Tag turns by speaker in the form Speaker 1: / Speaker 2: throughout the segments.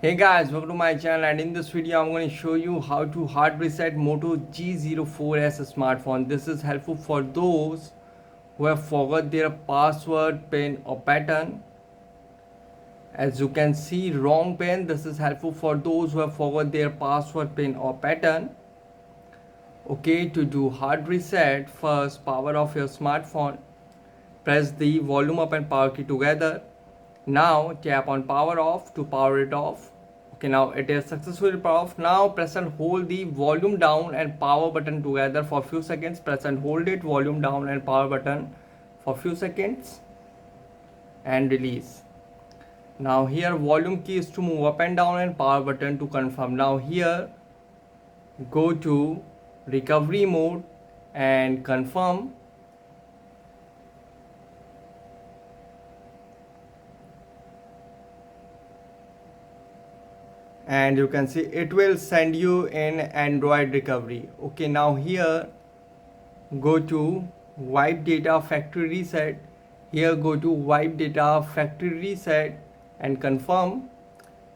Speaker 1: Hey guys, welcome to my channel, and in this video I'm going to show you how to hard reset Moto G04s smartphone. This is helpful for those who have forgot their password, pin or pattern. As you can see, wrong pin. This is helpful for those who have forgot their password, pin or pattern. Okay, to do hard reset, first power off your smartphone. Press the volume up and power key together. Now tap on power off to power it off. Okay, now it is successfully power off. Now press and hold the volume down and power button together for few seconds. Press and hold it, volume down and power button for few seconds and release. Now here volume key is to move up and down and power button to confirm. Now here go to recovery mode and confirm. And you can see it will send you in Android recovery. Okay, now here go to wipe data factory reset. Here go to wipe data factory reset and confirm.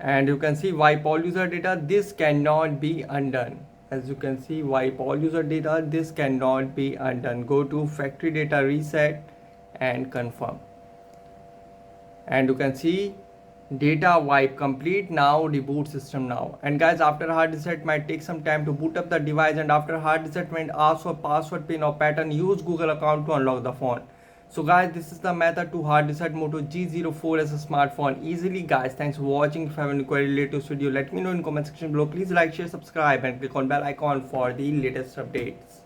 Speaker 1: And you can see wipe all user data. This cannot be undone. As you can see, wipe all user data. This cannot be undone. Go to factory data reset and confirm. And you can see data wipe complete. Now reboot system now. And guys, after hard reset might take some time to boot up the device, and after hard reset might ask for password, pin or pattern. Use Google account to unlock the phone. So guys, this is the method to hard reset Moto G04 as a smartphone easily. Guys, thanks for watching. If you have any query related to this video, let me know in comment section below. Please like, share, subscribe and click on bell icon for the latest updates.